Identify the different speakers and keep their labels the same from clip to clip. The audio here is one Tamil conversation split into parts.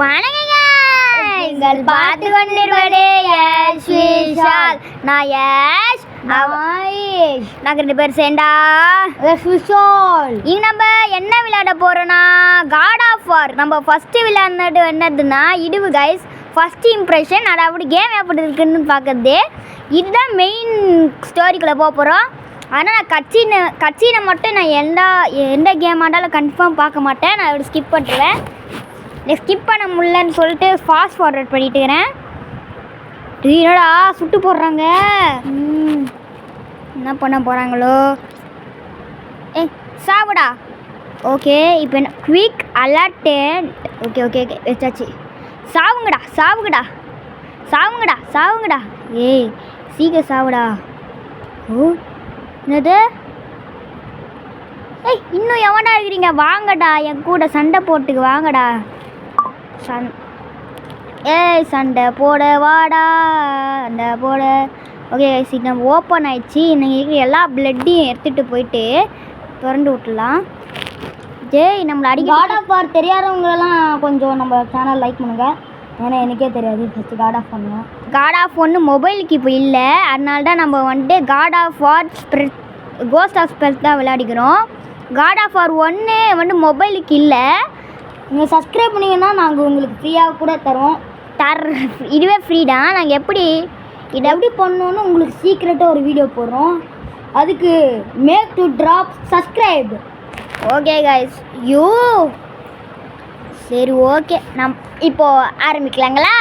Speaker 1: வணக்கங்க, நீங்கள் பார்த்து கொண்டிருப்பது யஷ் விஷால். நான் யஷ், நாங்கள் 2 பேர் சேர்ந்தா விஷால். இங்கே நம்ம என்ன விளையாட போகிறோன்னா காட் ஆஃப் வார். நம்ம ஃபஸ்ட்டு விளையாடுனது என்னதுன்னா இடுவு கைஸ். ஃபஸ்ட் இம்ப்ரெஷன், அதாவது கேம் எப்படி இருக்குன்னு பார்க்குறது. இதுதான் மெயின் ஸ்டோரிக்குள்ளே போக போகிறோம். ஆனால் நான் கட்சினை மட்டும் நான் எந்த கேம் ஆண்டாலும் கன்ஃபார்ம் பார்க்க மாட்டேன். நான் அப்படி ஸ்கிப் பண்ணுறேன். ஸ்கிப் பண்ண முடியலன்னு சொல்லிட்டு ஃபாஸ்ட் ஃபார்வர்ட் பண்ணிட்டுக்கிறேன். என்னடா சுட்டு போடுறாங்க, என்ன பண்ண போகிறாங்களோ? சாவுடா. ஓகே, இப்போ என்ன quick alert. Okay okay okay வச்சாச்சு. சாவுங்கடா சாவுங்கடா சாவுங்கடா சாவுங்கடா. ஏய் சீக்கிரம் சாவுடா. ஓ என்னது? இன்னும் எவனா இருக்கிறீங்க? வாங்கடா என் கூட சண்டை போட்டுக்கு வாங்கடா. சண்டை போட வாடா, சண்டை போட. ஓகே நம்ம ஓப்பன் ஆயிடுச்சு. நீங்கள் இருக்கிற எல்லா பிளட்டையும் எடுத்துகிட்டு போயிட்டு திறந்து விட்டுலாம். நம்மளை அடிக்க காட் ஆஃப் வார் தெரியாதவங்களெல்லாம் கொஞ்சம் நம்ம சேனல் லைக் பண்ணுங்கள். ஏன்னா எனக்கே தெரியாது. ஃபஸ்ட்டு காட் ஆஃப் பண்ணுவோம். காட் ஆஃப் ஒன்று மொபைலுக்கு இப்போ இல்லை, அதனால தான் நம்ம வந்துட்டு God of War Ghost of spells தான் விளையாடிக்கிறோம். காட் ஆஃப் வார் 1 வந்து மொபைலுக்கு இல்லை. நீங்கள் சப்ஸ்கிரைப் பண்ணிங்கன்னா நாங்கள் உங்களுக்கு ஃப்ரீயாக கூட தரோம். இதுவே ஃப்ரீ தான். நாங்கள் இதை எப்படி பண்ணோன்னு உங்களுக்கு சீக்ரெட்டாக ஒரு வீடியோ போடுறோம். அதுக்கு make to drop subscribe. Okay guys. சரி ஓகே, இப்போது ஆரம்பிக்கலாங்களா?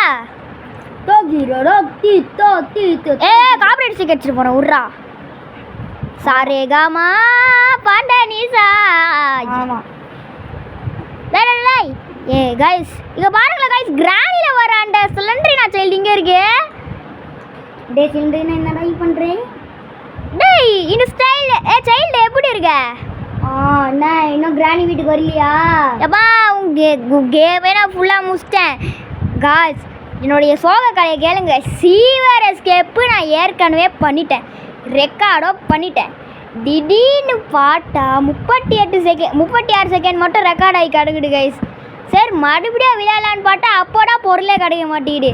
Speaker 1: காப்பரேட் சீக்கிரம் போகிறோம். உட்ரா சாரேகாமா பாண்ட நீசா. ஆமாம். ஏ கைஸ் இங்கே பாருங்களா கைஸ், கிராண்டில் வர அந்த சிலிண்டரினா சைல்டு இங்கே இருக்கு. டே சிலிண்டரினா என்னடா பண்ணுறேன்? டேய் இந்த ஸ்டைல் சைல்டு எப்படி இருக்க? என்ன இன்னும் கிராணி வீட்டுக்கு வரலையா? எப்பா கேவேனா ஃபுல்லாக முடிச்சிட்டேன். காய்ஸ் என்னுடைய சோக கலையை கேளுங்க. சீவர் எஸ்கேப்பு நான் ஏற்கனவே பண்ணிட்டேன், ரெக்கார்டோ பண்ணிட்டேன். திடீர்னு பார்த்தா 36 செகண்ட் மட்டும் ரெக்கார்ட் ஆகி கிடக்குது கைஸ். சரி மறுபடியும் விளையாடலான்னு பார்த்தா அப்போடா பொருளே கிடைக்க மாட்டேங்குது.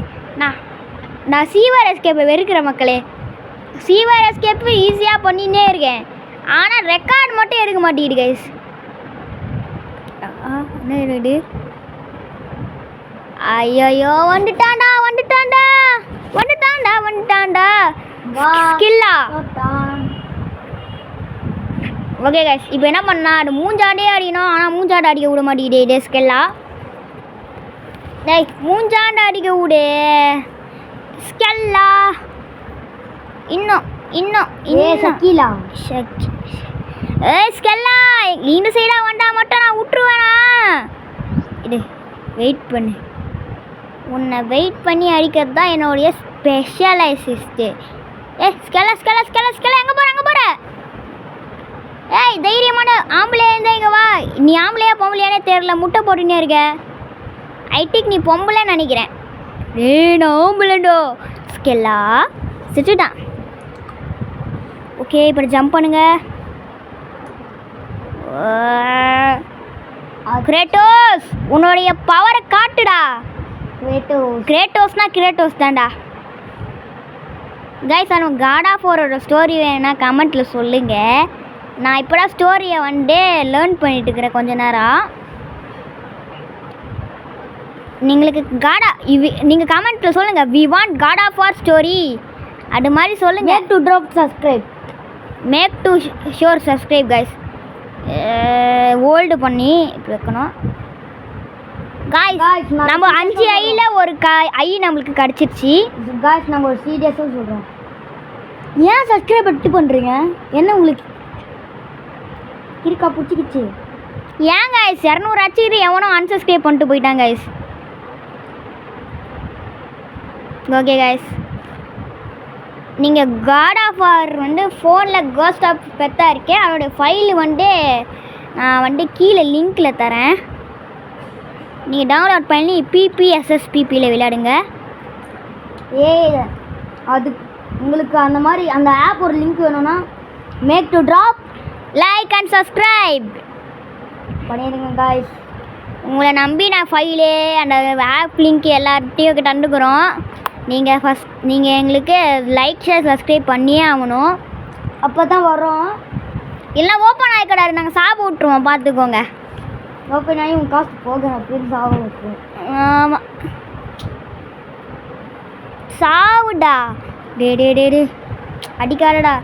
Speaker 1: நான் சீவர் எஸ்கேப்பை வெறுக்கிற மக்களே. சீவர் எஸ்கேப்பு ஈஸியாக பண்ணின்னே இருக்கேன், ஆனால் ரெக்கார்ட் மட்டும் எடுக்க மாட்டேங்குது கைஸ். என்ன ஐயோ வந்துட்டாண்டா வந்துட்டாண்டா வந்துட்டாண்டா வந்துட்டாண்டா ஸ்கில்லா. ஓகே கைஸ், இப்போ என்ன பண்ணா அது மூஞ்சாண்டே அடிக்கணும். ஆனால் மூஞ்சாண்டை அடிக்க விட மாட்டேங்குது இதே ஸ்கெல்லா. டேய் மூஞ்சாண்டை அடிக்க விடு ஸ்கெல்லா. இன்னும் சக்கிலா ஸ்கெல்லா இந்த சைடாக வந்தா மட்டும் நான் விட்டுருவேனா? இது வெயிட் பண்ணு, உன்னை வெயிட் பண்ணி அடிக்கிறது தான் என்னுடைய ஸ்பெஷலைசிஸ்ட்டு. ஸ்கெல்லா ஸ்கெல்லா ஸ்கெல்லா ஸ்கெல்லா எங்கே போகிற? தைரியமான ஆம்பளையா இருந்தா இங்கே வா. நீ ஆம்பளையா பொம்பளையானே தெரியல, முட்டை போட்டுன்னே இருக்க. ஐட்டிக் நீ பொம்பளைன்னு நினைக்கிறேன். நான் ஆம்பளைண்டோ ஸ்கெல்லா சிட்டுதான். ஓகே இப்போ ஜம்ப் பண்ணுங்க. கிரேட்டோஸ் உன்னுடைய பவரை காட்டுடா. கிரேட்டோஸ் தான்டா. கைஸ் நம்ம காட் ஆஃப் வாரோட ஸ்டோரி வேணும்னா கமெண்ட்டில் சொல்லுங்கள். நான் இப்போ தான் ஸ்டோரியை லேர்ன் பண்ணிட்டு இருக்கிறேன் கொஞ்ச நேரம். நீங்கள் கமெண்ட்டில் சொல்லுங்கள், we want God of War story அது மாதிரி சொல்லுங்கள். Make to drop subscribe, make to sure subscribe guys. Hold பண்ணி இப்படி வைக்கணும் காய்ஸ். நம்ம 5 ஐயில் ஒரு ஐ நம்மளுக்கு கிடச்சிருச்சு காய்ஸ். நாங்கள் ஒரு சீரியஸாக சொல்கிறோம். ஏன் சப்ஸ்கிரைப் எடுத்து பண்ணுறீங்க? என்ன உங்களுக்கு இருக்கா பிடிச்சிக்கிச்சு? ஏன் கைஸ் 200 அச்சுக்கிட்டு எவனோ அன்சப்ஸ்கிரைப் பண்ணிட்டு போயிட்டாங்க கைஸ். ஓகே கைஸ், நீங்கள் காட் ஆஃப் வார் ஃபோனில் கோஸ்ட் ஆஃப் பெத்தாக இருக்கேன். அதோடய ஃபைலு நான் கீழே லிங்க்கில் தரேன். நீங்கள் டவுன்லோட் பண்ணி PPSSPPயில் விளையாடுங்க. அது உங்களுக்கு அந்த மாதிரி அந்த ஆப் ஒரு லிங்க் வேணும்னா make to drop like and subscribe பண்ணிடுங்க காய்ஸ். உங்களை நம்பி நான் ஃபைலு அந்த ஆப் லிங்க் எல்லாத்தையும் தந்துக்கிறோம். நீங்கள் எங்களுக்கு லைக் ஷேர் சப்ஸ்கிரைப் பண்ணியே ஆகணும். அப்போ தான் வரோம். இல்லை ஓப்பன் ஆகிக்கடாரு, நாங்கள் சாப்பிட விட்ருவோம், பார்த்துக்கோங்க. ஓப்பன் ஆகி உங்கள் காசு போக அப்படின்னு சாப்பிட விட்ருவோம். ஆமாம் சாவுடா. டே அடிக்காரடா.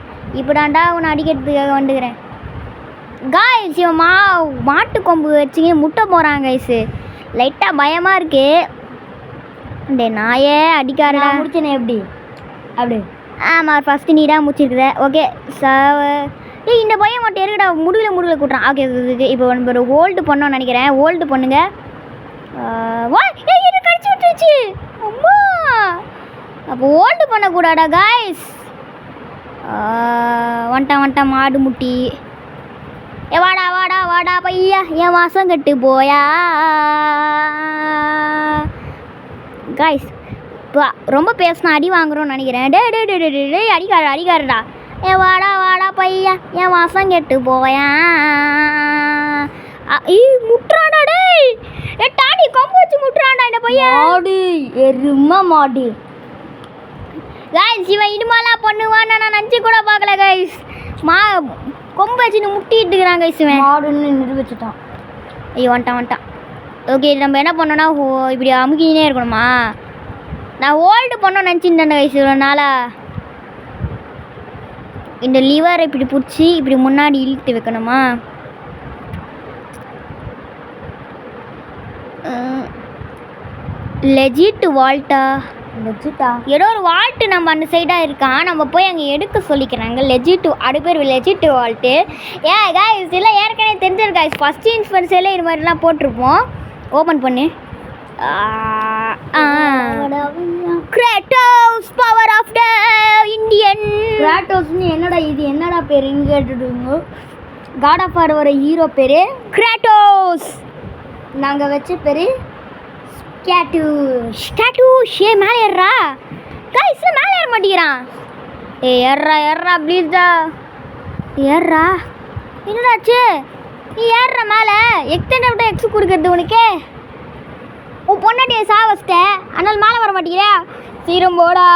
Speaker 1: இப்போடாண்டா உன்னை அடிக்கிறதுக்காக வந்துக்கிறேன். காய்ஸ் இவன் மாட்டு கொம்பு வச்சுங்க முட்டை போகிறான் கைஸு. லைட்டாக பயமாக இருக்கு. டே நாயே அடிக்காரடா. முடிச்சேனே எப்படி அப்படி? ஆமாம் ஃபஸ்ட்டு நீ தான் முடிச்சிருக்குற. ஓகே ஏய் இந்த பையன் மட்டும் இருக்குடா முடிவில் கூட்டுறான். ஓகே இப்போ ஒரு ஹோல்டு பண்ணோன்னு நினைக்கிறேன். ஹோல்டு பண்ணுங்க. என்ன கடிச்சு விட்டுருச்சு அம்மா. அப்போ ஹோல்டு பண்ணக்கூடாடா காய்ஸ். வந்துட்டான் மாடு முட்டி. வாடா பையா என் வாசம் கட்டு போயா. காய்ஸ் இப்போ ரொம்ப பேசினா அடி வாங்குறோன்னு நினைக்கிறேன். டே அடிக்காரடா. வாடா பையா என் வாசம் கெட்டு போயா. முட்டுறாடா. டே டாடி கொம்பு வச்சு முட்டுறான்டா இந்த பையன். மாடு எருமை மாடு. கைஸ் இவன் இனிமேலாம் பண்ணுவான்னு நான் நினச்சி கூட பார்க்கல கைஸ். கொம்பு வச்சுன்னு முட்டிட்டு இருக்கிறான் கைஸ். இவன் மாடுன்னு நிரூபிச்சுட்டான். ஐயோ வந்துட்டான். ஓகே நம்ம என்ன பண்ணோன்னா இப்படி அமுக்கினே இருக்கணுமா? நான் ஹோல்டு பண்ணோன்னு நினச்சிருந்தேன் கைஸ். இவ்வளோ நாளாக இந்த லிவரை இப்படி பிடிச்சி இப்படி முன்னாடி இழுத்து வைக்கணுமா? லெஜிட் வால்ட்டா ஏதோ ஒரு வால்ட்டு நம்ம அந்த சைடாக இருக்கான். நம்ம போய் அங்கே எடுக்க சொல்லிக்கிறாங்க. அது பேர் லெஜிட் வால்ட்டு. காய்ஸ் இல்லை ஏற்கனவே தெரிஞ்சிருக்கு காய்ஸ். ஃபஸ்ட் இன்ஸ்பென்ஸில் இது மாதிரிலாம் போட்டிருப்போம். ஓப்பன் பண்ணு. Kratos power of the Indian. கிராட்டோஸ்னு என்னடா பேருன்னு கேட்டுடுங்க. காட் ஆஃப் வார் வர ஹீரோ பேர் கிராட்டோஸ். நாங்கள் வச்ச பேர் ஸ்டாட்டு. மேலே ஏறா கைஸ். மேலே ஏற மாட்டேங்கிறான். ஏறா ப்ளீஸ்டா ஏறா. என்னடாச்சு நீ ஏறுற மேலே? எக்ஸ்டெண்ட் விட்ட எக்ஸ் கொடுக்குறது உனக்கு. உன் பொண்டாட்டியை வச்சிட்ட அதனால் மேலே வர மாட்டேங்கிற. சீரம் போடா.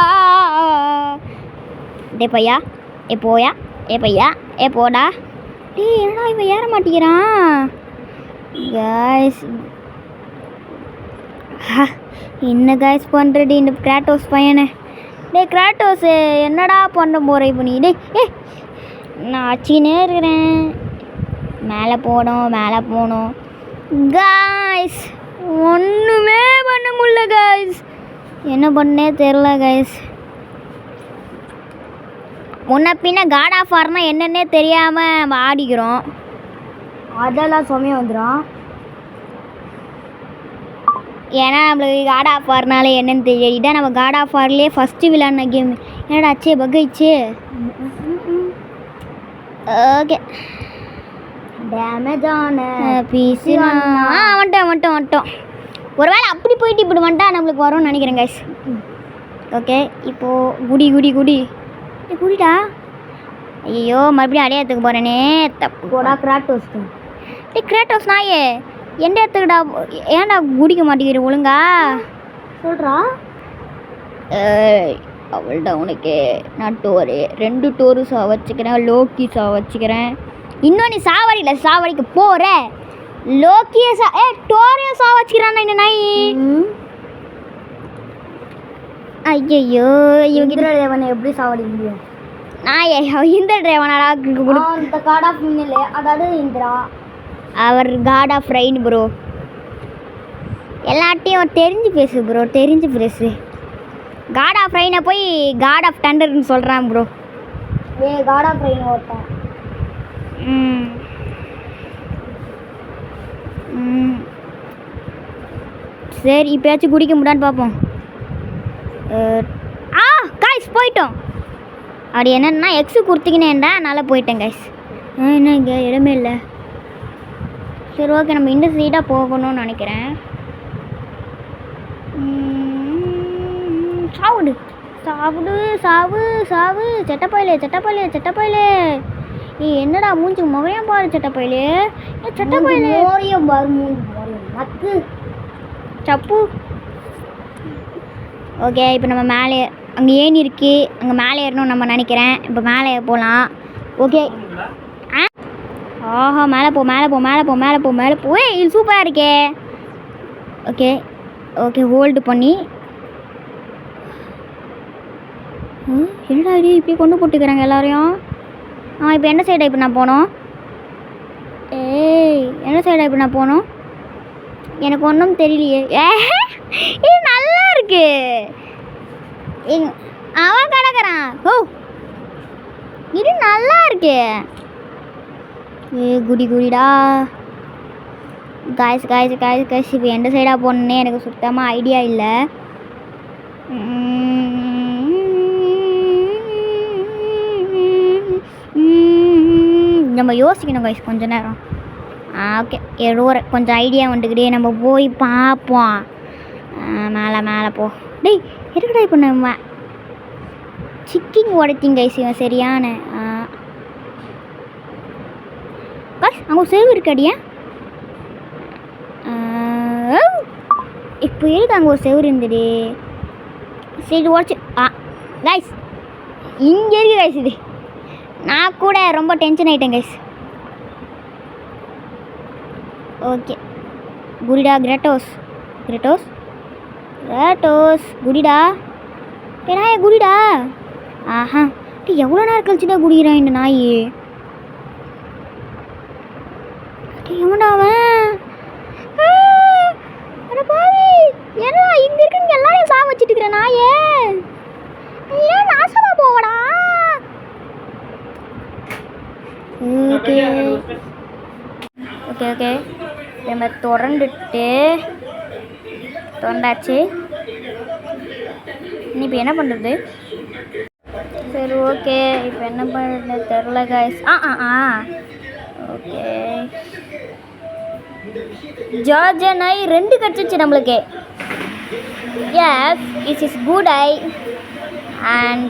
Speaker 1: டே பையா போயா. பையா போடா. என்னடா இவன் ஏற மாட்டேங்கிறான் கைஸ். என்ன கைஸ் பண்ணுறது இந்த கிராட்டோஸ் பையனை? கிராட்டோஸ் என்னடா பண்ண போகிற இப்போ நீ? நான் ஆச்சினே இருக்கிறேன். மேலே போனோம் கைஸ். ஒன்றுமே பண்ண முடியல கைஸ். என்ன பண்ணே தெரில கைஸ். முன்ன பின்ன காட் ஆஃப் வார்னா என்னன்னே தெரியாமல் ஆடிக்கிறோம். அதெல்லாம் சமயம் வந்துடும். ஏன்னா நம்மளுக்கு காட் ஆஃப் வார்னாலே என்னன்னு தெரியாது. இதான் நம்ம காட் ஆஃப் வார்லேயே ஃபஸ்ட்டு விளையாடின கேம். என்னடா ஆச்சு பக்காயிடுச்சு. ஓகே டேமேஜ் ஆன பீஸு. வந்துட்டோம். ஒரு வேளை அப்படி போயிட்டு இப்படி வந்துட்டா நம்மளுக்கு வரும்னு நினைக்கிறேன் கைஸ். ஓகே இப்போது குடிடா. ஐயோ மறுபடியும் அடையாளத்துக்கு போகிறேனே. தப்பு போடா கிராட்டோஸ்க்கு. கிராட்டோஸ் நாயே எந்த இடத்துக்குடா? ஏன்டா குடிக்க மாட்டேங்கிற ஒழுங்கா சொல்கிறா? அவள்டா உனக்கு நான் 2 டோரு வச்சுக்கிறேன். லோக்கி வச்சுக்கிறேன். இன்னும் நீ சாவடிக்க போகிற. லோக்கியை டோரையை வச்சுக்கிறான் இந்த நாய். ஐயோ இவங்க தேவனை எப்படி சாவடிக்க முடியும்? நாயே இந்த டிரைவனாடா. இந்த காட் ஆஃப் மின்னல் அதாவது இந்திரா அவர் காட் ஆஃப் ரெயின் ப்ரோ. எல்லாத்தையும் தெரிஞ்சு பேசு. காட் ஆஃப் ரெயினை போய் காட் ஆஃப் டண்டர்னு சொல்கிறான் ப்ரோ. காட் ஆஃப் ரெயின் ஓட்டான். சரி இப்போயாச்சும் குடிக்க முடியான்னு பார்ப்போம். காய்ஸ் போயிட்டோம். அப்படி என்னன்னா எக்ஸு கொடுத்தீங்கன்னேண்டா அதனால் போயிட்டேன் கைஸ். என்ன இங்கே இடமே இல்லை. சரி ஓகே நம்ம இந்த சைடாக போகணும்னு நினைக்கிறேன். சாவு செட்டப்பையிலே. என்னடா மூஞ்சி முகையம் பாரு செட்டப்பையிலே. செட்டப்பையிலே பாரு மூஞ்சி அக்கு சப்பு. ஓகே, இப்போ நம்ம மேலே அங்கே ஏணி இருக்குது, அங்கே மேலே ஏறணும் நம்ம நினைக்கிறேன். இப்போ மேலே போகலாம். ஓகே. ஆஹா, மேலே போ மேலே போ மேலே போ மேலே போ மேலே போ. இது சூப்பராக இருக்கே. ஓகே ஓகே, ஹோல்டு பண்ணி. என்னடா இது இப்படி கொண்டு போட்டுக்கிறாங்க எல்லாரையும். இப்போ என்ன சைடா இப்போ நான் போனோம்? என்ன சைடா இப்போ நான் போனோம்? எனக்கு ஒன்றும் தெரியலையே. இது நல்லா இருக்கு. அவன் கிடக்குறான். ஓ, இது நல்லா இருக்கு. குடி குடிடா. காய்ஸ் இப்போ எந்த சைடாக போகணுன்னே எனக்கு சுத்தமாக ஐடியா இல்லை. நம்ம யோசிக்கணும் காய்ஸ் கொஞ்ச நேரம். ஓகே, ஏதோ கொஞ்சம் ஐடியா வந்துக்கிட்டே நம்ம போய் பார்ப்போம். மேலே போ. டேய் இருக்கடா, இப்போ நம்ம சிக்கிங் உடைச்சிங் கைஸ். இவன் சரியான காய்ஸ். அங்கே ஒரு செருவு இருக்காடியா. இப்போ இருக்கு அங்கே ஒரு செவுரு இருந்துடு. சரி உடச்சி. கைஸ் இங்கே இருக்கு கைஸ். இது நான் கூட ரொம்ப டென்ஷன் ஆகிட்டேன் கைஸ். ஓகே, குடிடா கிரேட்டோஸ் குடிடா. நாயே குடிடா. ஆஹா, எவ்வளோ நேரம் கழிச்சுடா குடிக்கிறான் இந்த நாய். எவன்டா அவன்? என்ன இங்கே இருக்குன்னு எல்லாரையும் சாக வச்சுட்டு இருக்கிற நாயே. ஏன் நாசமா போவடா. ஓகே ஓகே ஓகே, நம்ம திறந்தாச்சு. நீ இப்போ என்ன பண்ணுறது? சரி ஓகே, இப்போ என்ன பண்ணுறது தெரில கைஸ். ஓகே, ஜார்ஜன் ஐ 2 கிடச்சிச்சு நம்மளுக்கு. Yes, it is good eye. And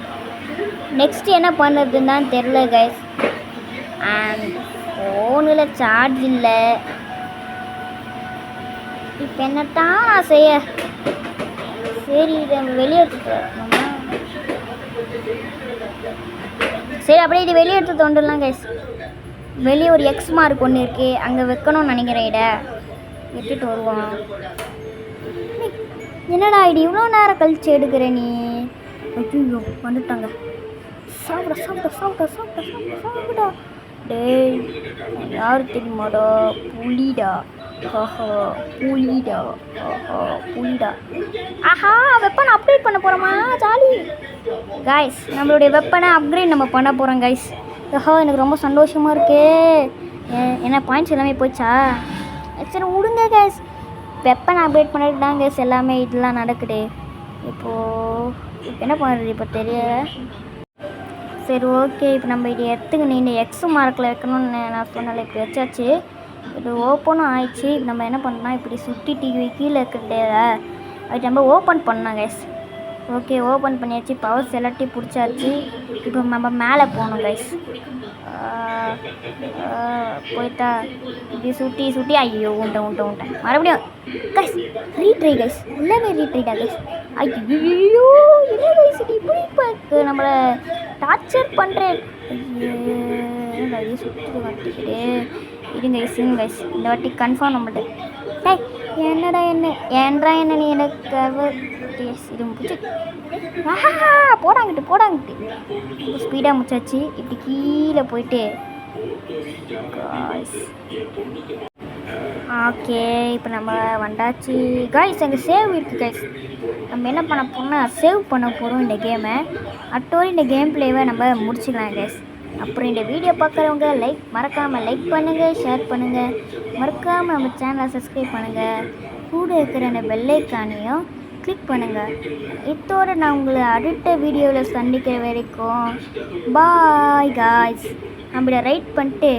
Speaker 1: next என்ன பண்ணுறதுன்னு தான் தெரில கைஸ். அண்ட் ஃபோனில் சார்ஜ் இல்லை. இப்போ என்னத்தான் நான் செய்ய? சரி, நம்ம வெளியே எடுத்துக்கலாம். சரி, அப்படியே இது வெளியே எடுத்து தோண்டலாம் கைஸ். வெளியே ஒரு எக்ஸ் மார்க் ஒன்று இருக்குது, அங்கே வைக்கணும்னு நினைக்கிறேன். இதை விட்டுட்டு வருவோம். என்னடா இது இவ்வளோ நேரம் கழிச்சு எடுக்கிற நீ? ஐயோ, வந்துட்டாங்க. சாப்பிடா. டேய், யார் தெரியுமாடா? புலிடா. புலிடா. ஆஹா, வெப்பனை அப்கிரேட் பண்ண போகிறோமா? Jolly guys. நம்மளுடைய வெப்பனை அப்கிரேட் நம்ம பண்ண போகிறோம் கைஸ். எனக்கு ரொம்ப சந்தோஷமாக இருக்கு. என்ன பாயிண்ட்ஸ் எல்லாமே போச்சா? சரி விடுங்க கைஸ். வெப்பனை அப்கிரேட் பண்ணிட்டு தான் கைஸ் எல்லாமே இதெல்லாம் நடக்குது. இப்போது என்ன பண்ணுறது இப்போ தெரியல. சரி ஓகே, இப்போ நம்ம இது எடுத்துக்கணும். இந்த எக்ஸ் மார்க்கில் வைக்கணும்னு நான் சொன்னால இப்போ வச்சாச்சு. இது ஓப்பனும் ஆயிடுச்சு. நம்ம என்ன பண்ணோம்னா இப்படி சுற்றி கீழே இருக்கிறதே அது நம்ம ஓப்பன் பண்ணோம் கைஸ். ஓகே, ஓப்பன் பண்ணியாச்சு. பவர்ஸ் எல்லாத்தையும் பிடிச்சாச்சு. இப்போ நம்ம மேலே போகணும் கைஸ். போயிட்டா இப்படி சுற்றி ஐயோ உண்டேன் மறுபடியும் கைஸ். ரீட்ரை கைஸ், எல்லாமே ரீட்ரைடா கைஸ். ஐயோ என்ன கைஸ் இது இப்படி இப்போ நம்மளை டார்ச்சர் பண்ணுறேன். ஐயோ சுற்றி வட்டிக்கிட்டு இருங்க கைஸ். இந்த வாட்டி கன்ஃபார்ம் நம்மள்ட்ட. டேய் என்னடா ஏன்றா நீ எனக்கு இது முடிச்சு போடாங்கிட்டு ஸ்பீடாக முடிச்சாச்சு. இப்படி கீழே போயிட்டு ஓகே, இப்போ நம்ம வந்தாச்சு கைஸ். அங்கே சேவ் இருக்குது கைஸ். நம்ம என்ன பண்ண போகிறோம்னா சேவ் பண்ண போகிறோம் இந்த கேமை. அட்டோரி இந்த கேம் பிளேவை நம்ம முடிச்சுக்கலாம் கைஸ். அப்புறம் இந்த வீடியோ பார்க்குறவங்க மறக்காமல் லைக் பண்ணுங்கள், ஷேர் பண்ணுங்கள், மறக்காமல் நம்ம சேனலை சப்ஸ்கிரைப் பண்ணுங்கள். கூட இருக்கிற அந்த பெல் ஐக்கானையும் கிளிக் பண்ணுங்கள். இதோட நான் உங்களை அடுத்த வீடியோவில் சந்திக்கிற வரைக்கும் பாய் காய்ஸ். நம்ம இதை ரைட் பண்ணிட்டு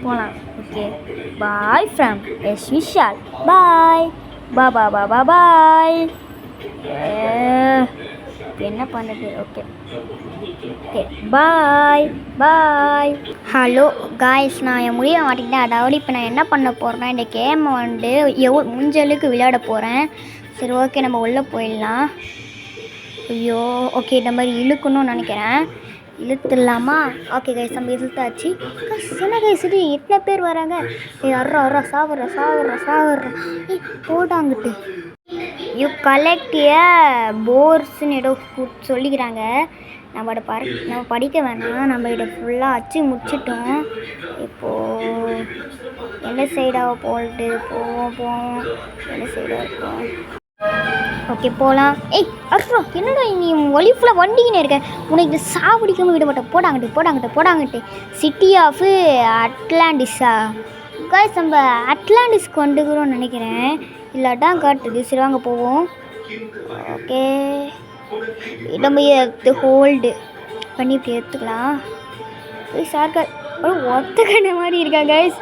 Speaker 1: போகலாம். Okay, bye from S Vishal. Bye. இப்போ என்ன பண்ணுறது? Okay okay bye bye. Hello guys, நான் என் முடிவை மாட்டிக்கிட்டேன். அதாவது இப்போ நான் என்ன பண்ண போகிறேன்னா, இந்த கேமை வந்து முடிஞ்சளவுக்கு விளையாட போகிறேன். சரி ஓகே, நம்ம உள்ளே போயிடலாம். ஐயோ ஓகே, இந்த மாதிரி இழுக்கணும்னு நினைக்கிறேன். இழுத்துடலாமா? ஓகே கைஸ், நம்ம இழுத்தாச்சு. என்ன கைஸ் இது, எத்தனை பேர் வராங்க? அறா சாவட்றா போடாங்கிட்டு. யூ கலெக்ட் ஏ போர்ஸ்ன்னு ஏதோ சொல்லிக்கிறாங்க. நம்ம படிக்க வேணாம், நம்ம இதை ஃபுல்லாக அச்சு முடிச்சிட்டோம். இப்போது எந்த சைடாக போட்டு போவோம் எந்த சைடாக இருக்கும்? ஓகே போகலாம். ஏய் அர்ரா, என்னடா நீ ஒலி ஃபுல்லாக வண்டிக்கினே இருக்க, உனக்கு சாப்பிடிக்காமல் விட மாட்டேன். போடாங்கிட்டு. சிட்டி ஆஃப் அட்லாண்டிஸா காய்ஸ், நம்ம அட்லாண்டிஸ்க்கு வந்துக்கிறோம்னு நினைக்கிறேன். இல்லாட்டான் காட்டுது. சரி வாங்க போவோம். ஓகே, நம்ம ஹோல்டு பண்ணி இப்படி எடுத்துக்கலாம். சார்கார் ஒத்த கண்ண மாதிரி இருக்கா கைஸ்.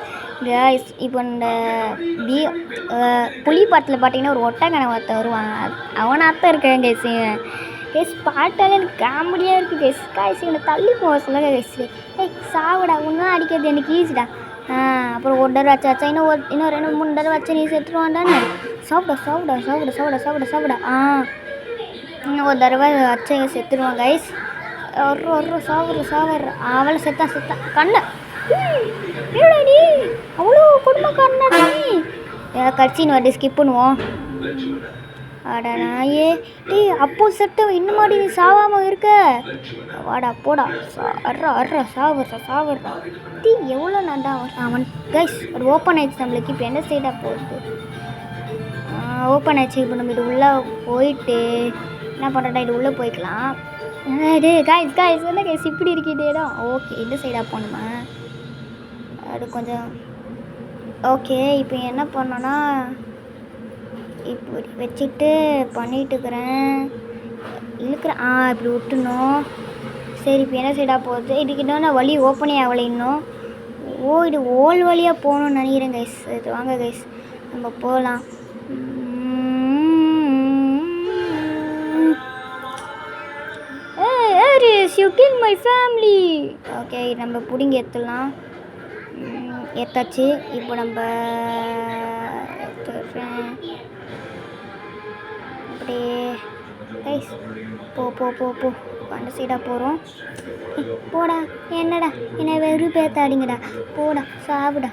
Speaker 1: இப்போ இந்த புலி பாட்டில் பார்த்தீங்கன்னா ஒரு ஒட்டக்கணை ஒருத்த வருவான், அவனாத்தான் இருக்கேன் கைஸ். கைஸ் பாட்டாலே எனக்கு காமெடியாக இருக்குது கைஸ். காய்ஸ் என்னை தள்ளி போக சொல்ல கைஸ். ஏய் சாவிடா, ஒன்றும் அடிக்கிறது எனக்கு ஈஸிடா. அப்புறம் ஒரு தடவை வச்சா இன்னும் 2-3 தடவை வச்சா நீ செத்துருவான்டானே. சாப்பிடா. இன்னும் ஒரு தடவை வச்சா செத்துருவான் கைஸ். சாவர அவளை செத்தான் கண்ண. நீ அவ்வளோ குடும்பக்காரனா நீ? கட்சின்னு வந்து ஸ்கிப் பண்ணுவோம். அடா நாயே, டேய் அப்போ செத்த இன்னும் மாடி நீ சாவாமல் இருக்க. வாடா போடா. அர்ரா சாவர்றா டீ. எவ்வளோ நண்டா அவன் கைஸ். அது ஓப்பன் ஆயிடுச்சு நம்மளுக்கு. இப்போ என்ன சைடாக போகுது? ஓப்பன் ஆயிடுச்சு. இப்போ நம்ம இது உள்ளே போயிட்டு என்ன பண்ணுறடா, இது உள்ளே போய்க்கலாம். இது காய்ஸ் என்ன கைஸ் இப்படி இருக்குது இடம்? ஓகே, இந்த சைடாக போகணுமா? அது கொஞ்சம் ஓகே. இப்போ என்ன பண்ணோன்னா, இப்படி வச்சுட்டு பண்ணிட்டுருக்குறேன், இழுக்கிறேன். இப்படி விட்டுணும். சரி இப்போ என்ன சைடாக போகுது? இதுக்கு இன்னும் வழி ஓப்பனே ஆகலை இன்னும். இது ஓல் வழியாக போகணுன்னு நினைக்கிறேன் கைஸ். இது வாங்க கைஸ், நம்ம போகலாம். You killed my family. Okay, நம்ம பிடிங்கி எடுத்துடலாம். ஏத்தாச்சு. இப்போ நம்ம அப்படியே கைஸ் போ அந்த சைடாக போகிறோம். போடா, என்னடா என்ன வெறும் பேத்தாடிங்கடா. போடா சாவுடா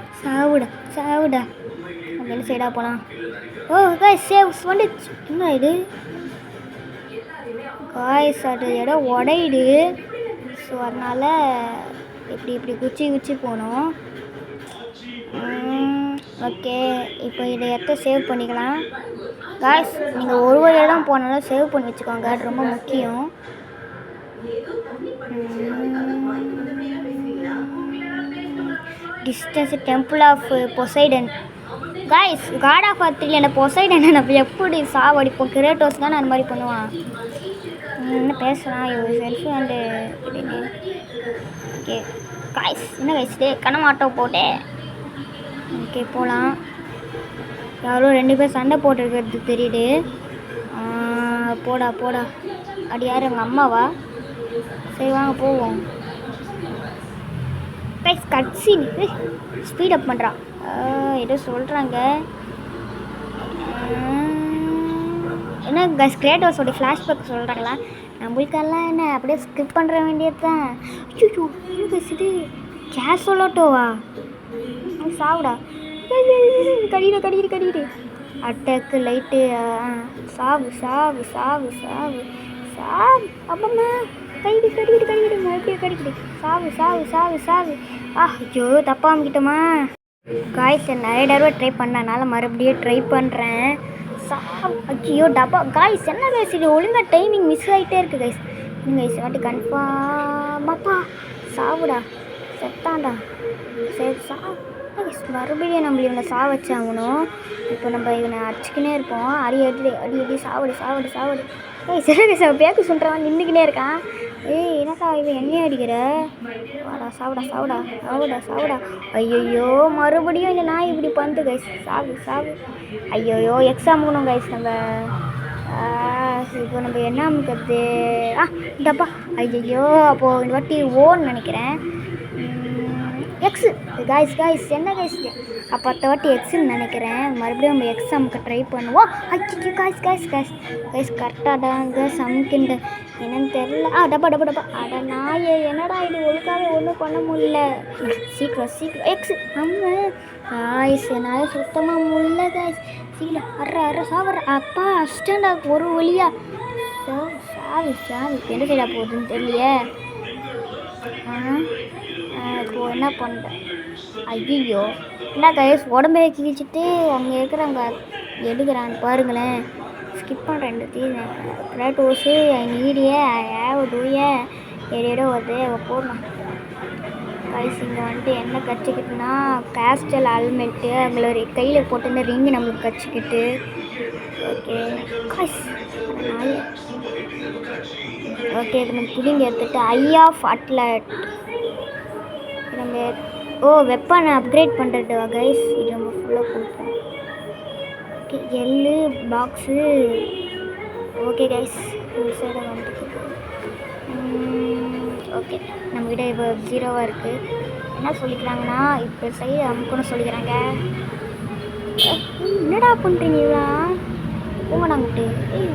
Speaker 1: அப்படின்னு சைடாக போகலாம். கைஸ் சேவ்ஸ் வந்துச்சு. என்ன இது காய்ஸ், அது இடம் உடையிடு. ஸோ அதனால் இப்படி குச்சி போகணும். ஓகே, இப்போ இதை எடுத்து சேவ் பண்ணிக்கலாம். காய்ஸ், நீங்கள் ஒரு இடம் போனாலும் சேவ் பண்ணி வச்சுக்கோங்க, அது ரொம்ப முக்கியம். Distance temple of Poseidon. Guys, god of war என்ன பொசைடன் நம்ம எப்படி சாவடிப்போம்? கிரேட்டோஸ் தான் அந்த மாதிரி பண்ணுவான். என்ன பேசுகிறான் செல்ஃபி அண்டு அப்படின்னு. ஓகே காய்ஸ், என்ன கைஸ் கனமாட்டோ போட்டேன். ஓகே போகலாம். யாரோ 2 பேர் சண்டை போட்டுருக்கிறது தெரியுது. போடா அப்படி யார்? எங்கள் அம்மாவா? சரி வாங்க போவோம். கைஸ் கட்சின் ஸ்பீடப் பண்ணுறான். ஏதோ சொல்கிறாங்க. என்ன கைஸ், கிரேட்டோஸோட ஃப்ளாஷ்பேக் சொல்கிறாங்களா? நம்மளுக்கெல்லாம் என்ன அப்படியே ஸ்கிப் பண்ணுற வேண்டியது தான். ஐயோ கைஸ், இது கேசோலோட்டோவா? சாவுடா. கடிடு அட்டாக்கு லைட்டு. சாவு அப்பம்மா கடிடு மறுபடியும் கடிக்குது. சாவு. ஐயோ தப்பா அமிக்கிட்டோமா? காய்ஸ் நிறைய தடவை ட்ரை பண்ணனால மறுபடியும் ட்ரை பண்ணுறேன். ஐயோ டப்பா. காய்ஸ் என்ன கைஸ், இது ஒழுங்காக டைமிங் மிஸ் ஆகிட்டே இருக்குது கைஸ். கைஸ் வாட்டி கன்ஃபார்மாப்பா. சாவுடா, செத்தாண்டா. சரி மறுபடியும் நம்ம இவனை வச்சாங்கணும். இப்போ நம்ம இவனை அடிச்சுக்கினே இருப்போம். அடி சாவடு. சரி பேக்கு சொல்கிறான், நின்றுக்கினே இருக்கான். என்னக்கா இவன் என்னையே அடிக்கிற? வாடா சாவுடா. ஐயோ மறுபடியும் இந்த நாய் இப்படி பண்ணுது கைஸ். சாவு. ஐயோ எக்ஸாம் போகணும் கைஸ். நம்ம இப்போ நம்ம என்ன அமைக்கிறது? இந்தப்பா ஐயோ, அப்போது இந்த வாட்டி ஓன்னு நினைக்கிறேன். எக்ஸு காய்ஸ் என்ன காய்ஸ்? அப்போ அடுத்த வாட்டி எக்ஸுன்னு நினைக்கிறேன். மறுபடியும் நம்ம எக்ஸ் அமுக்க ட்ரை பண்ணுவோம். ஐயோ காய்ஸ் கரெக்டாக தாங்க சமைக்கின்ற என்னன்னு தெரில. டப்பா அட நாயே, என்னடா இது ஒழுக்காவே ஒன்றும் பண்ண முடியல. சீக்கிரம் எக்ஸு நம்ம காய்ஸ் என்னால் சுத்தமாக முடியல காய்ஸ். சீக்கிரம் அற சாவர அப்பா அஸ்டண்டா ஒரு வழியா. சாவி எந்த சைடாக போகுதுன்னு தெரியலையே. இப்போ என்ன பண்ணுறேன்? ஐயோ என்ன கைஸ், உடம்பை கிழிச்சிட்டு அங்கே இருக்கிறவங்க எடுக்கிறான்னு பாருங்களேன். ஸ்கிப் பண்ணுறேன். கிராட்டோஸு நீடியே டூயே ஏதோ வருது போடணும் கைஸ். இங்கே வந்துட்டு என்ன கற்றுக்கிட்டுனா கேஸ்டல் ஹெல்மெட்டு அவங்களோட கையில் போட்டு ரிங்கு நம்மளுக்கு கற்றுக்கிட்டு. ஓகே கைஸ் ஓகே, இது நம்ம புடிங்க எடுத்துகிட்டு ஐ ஆஃப் அட்லட் நம்ம வெப்பனை அப்கிரேட் பண்ணுறது கைஸ். இது நம்ம ஃபுல்லாக கொடுப்போம். ஓகே எல்லு பாக்ஸு. ஓகே கைஸ் ஒரு சைடை வந்துட்டு ஓகே நம்மக்கிட்ட இப்போ 0வாக இருக்குது. என்ன சொல்லிக்கிறாங்கன்னா இப்போ சைடு அமுக்கணும் சொல்லிக்கிறாங்க. என்னடா பண்ணுறீங்களா? போங்க நாங்கிட்டு.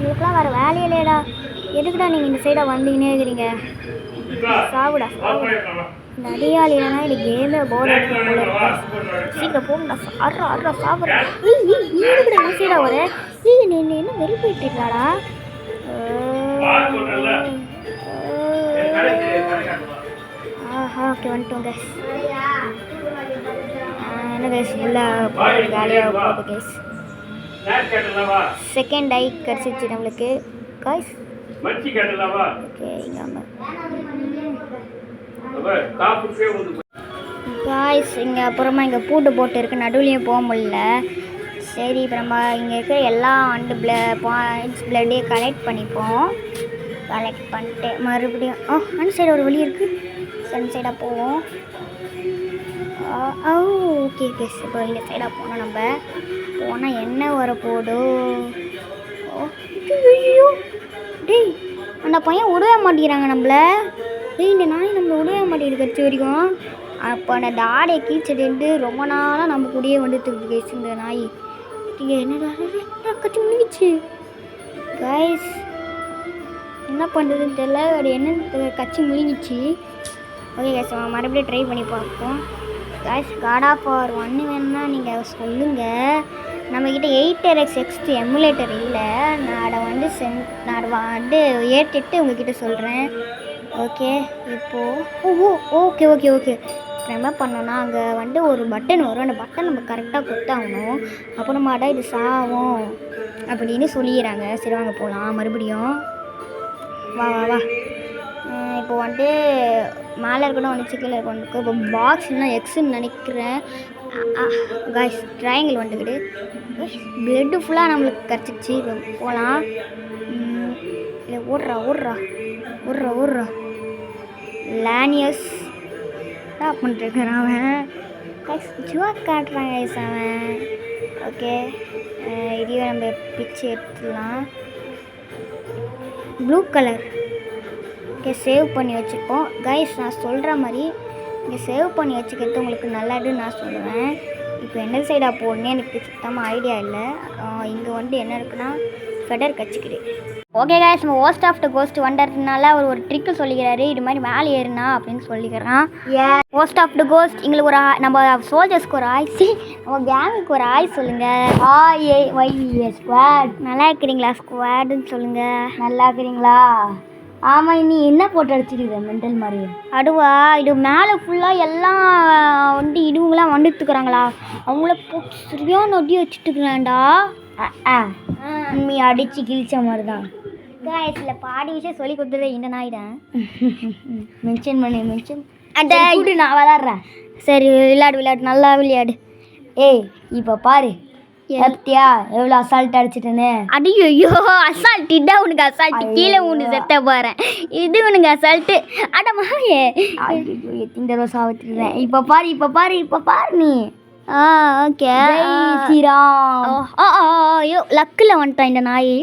Speaker 1: இதுக்கெலாம் வேறு வேலையிலேடா. எதுக்குடா நீங்கள் இந்த சைடாக வந்தீங்கன்னே இருக்கிறீங்க? சாவுடா இந்த அடியாள் இல்லைனா இது கேமே போர்டு எடுக்க போல இருக்கு. சீக்கிரம் போங்கடா. அறா சாப்பிட்றா. ஏழுக்குடா இந்த சைடாக வர. நீ என்ன வெளியே போயிட்டுருக்கலாடா? ஓகே வந்துட்டோம் கைஸ். என்ன கைஸ் ஃபுல்லாக காலியாக போகுது கைஸ். செகண்ட் ஐ கிடச்சிச்சு நம்மளுக்கு கைஸ். ஓகே காய்ஸ் இங்கே அப்புறமா இங்கே பூட்டு போட்டு இருக்குது, நடுவுலையும் போக முடியல. சரி இப்போ நம்ம இங்கே இருக்கிற எல்லா பாயிண்ட்ஸ் பிளட்டே கலெக்ட் பண்ணிப்போம். கலெக்ட் பண்ணிட்டு மறுபடியும் அந்த சைடு ஒரு வழி இருக்குது. சன் சைடாக போவோம். ஓகே கேஸ் இப்போ இந்த சைடாக போனோம். நம்ம போனால் என்ன வர போடும்? ஐயோ டேய், அந்த பையன் விடவே மாட்டேங்கிறாங்க நம்மளை. இந்த நாய் நம்மளை விடவே மாட்டேங்குது கட்சி வரைக்கும். அப்போ அந்த தாடையை கீழ்ச்சிட்டு ரொம்ப நாளாக நம்ம கூடயே வந்துட்டு கேஸ் இந்த நாய். என்னடா கட்சி முடிஞ்சிச்சு கைஸ். என்ன பண்ணுறதுன்னு தெரியல. அது என்ன கட்சி முடிஞ்சிச்சு. ஓகே கேஸ் மறுபடியும் ட்ரை பண்ணி பார்ப்போம் கைஸ். காட் ஆஃப் வார் 1 வேணும்னா நீங்கள் சொல்லுங்கள். நம்மக்கிட்ட 8RX X2 எமுலேட்டர் இல்லை. நான் அதை வந்து ஏற்றிட்டு உங்ககிட்ட சொல்கிறேன். ஓகே இப்போது ஓகே இப்போ என்ன பண்ணோன்னா அங்கே வந்து ஒரு பட்டன் வரும். அந்த பட்டன் நம்ம கரெக்டாக கொடுத்தாகணும். அப்போ நம்ம இது சாவும் அப்படின்னு சொல்லிடுறாங்க. சரி வாங்க போகலாம் மறுபடியும். வா இப்போ வந்துட்டு மேலே இருக்கணும் ஒன்று கீழே இருக்கணும். இப்போ பாக்ஸ்னால் எக்ஸுன்னு நினைக்கிறேன் காய்ஸ். ட்ரையாங்கிள் வந்துக்கிட்டு பிளட்டு ஃபுல்லாக நம்மளுக்கு கிடச்சிச்சு. இப்போ போகலாம். இல்லை ஓடுறா லேனியஸ் என்ன பண்ணிட்டுருக்கான் அவன் கைஸ். ஜுவா காட்டுறான் கைஸ் அவன். ஓகே இதையும் நம்ம பிச்சு எடுத்துடலாம். ப்ளூ கலர் ஓகே சேவ் பண்ணி வச்சுப்போம் கைஸ். நான் சொல்கிற மாதிரி இங்கே சேவ் பண்ணி வச்சுக்கிறது உங்களுக்கு நல்லதுன்னு நான் சொல்லுவேன். இப்போ என்ன சைடாக போடணுன்னு எனக்கு சுத்தமாக ஐடியா இல்லை. இங்கே வந்து என்ன இருக்குன்னா ஃபெடர் கச்சிக்கிடு. ஓகே கைஸ் நம்ம ஹோஸ்ட் ஆஃப் த கோஸ்ட் வந்ததுனால ஒரு ட்ரிக்கு சொல்லிக்கிறாரு. இது மாதிரி மேலே ஏறுனா அப்படின்னு சொல்லிக்கிறான். ஹோஸ்ட் ஆஃப் த கோஸ்ட் எங்களுக்கு ஒரு நம்ம சோல்ஜர்ஸ்க்கு ஒரு ஆய், நம்ம கேங்குக்கு ஒரு ஆய் சொல்லுங்கள். ஸ்குவாட் நல்லா இருக்கிறீங்களா? ஸ்குவாடுன்னு சொல்லுங்கள். நல்லா இருக்கிறீங்களா? ஆமாம். நீ என்ன போட்டு அடிச்சிருக்க மென்டல் மாதிரி? அடுவா இது மேலே ஃபுல்லாக எல்லாம் வந்து இடுவங்களாம் வந்துட்டுருக்குறாங்களா? அவங்கள போட்டு சரியான அடி வச்சுட்டுருக்குறாண்டா. நீ அடித்து கிழிச்ச மாதிரி தான் காய்ஸ்ல பாடி விஷயம் சொல்லி கொடுத்துருத இந்த நாய் தான். மென்ஷன் அந்த நான் விளாட்றேன். சரி விளையாடு நல்லா விளையாடு. ஏய் இப்போ பாரு எப்பத்தியா எவ்வளோ அசால்ட் அடிச்சிட்டேன்னு. ஐயோ அசால்ட் இதான் உனக்கு அசால்ட்டு. கீழே உனக்கு செத்த போகிறேன். இது உனக்கு அசால்ட்டு. அட மாயே இந்த தடவை சாவிட்டுருந்தேன். இப்போ பாரு நீ. ஓகே ஸ்ரீராம். ஐயோ லக்கில் வந்துட்டான் இந்த நாய்.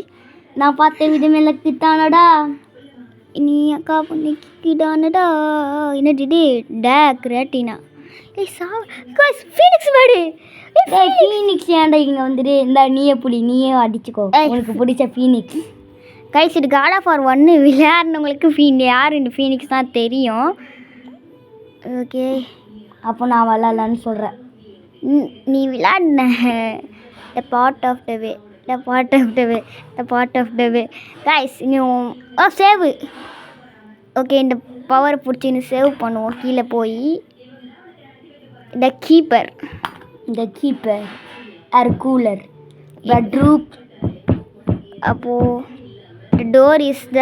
Speaker 1: நான் பார்த்த விதம் கிட்டானடா நீ அக்கா பண்ணிக்கிட்டானடா என்னடி டேக் ரேட்டினா ஃபீனிக்ஸ் பேர்டு ஃபீனிக்ஸ் ஏன்டா இங்கே வந்துட்டு இந்த நீயே புடி நீயே அடிச்சுக்கோ உனக்கு பிடிச்ச ஃபீனிக்ஸ் கைஸ் இது காட் ஆஃப் வார் 1 விளையாடுனவங்களுக்கு யார் இந்த ஃபீனிக்ஸ் தான் தெரியும். ஓகே அப்போ நான் விளாட்லான்னு சொல்கிறேன். நீ விளையாடின the part of the way guys நீ சேவு. ஓகே இந்த பவர் பிடிச்சின்னு சேவ் பண்ணுவோம். கீழே போய் the keeper air cooler bedroom. அப்போது டோர் இஸ் த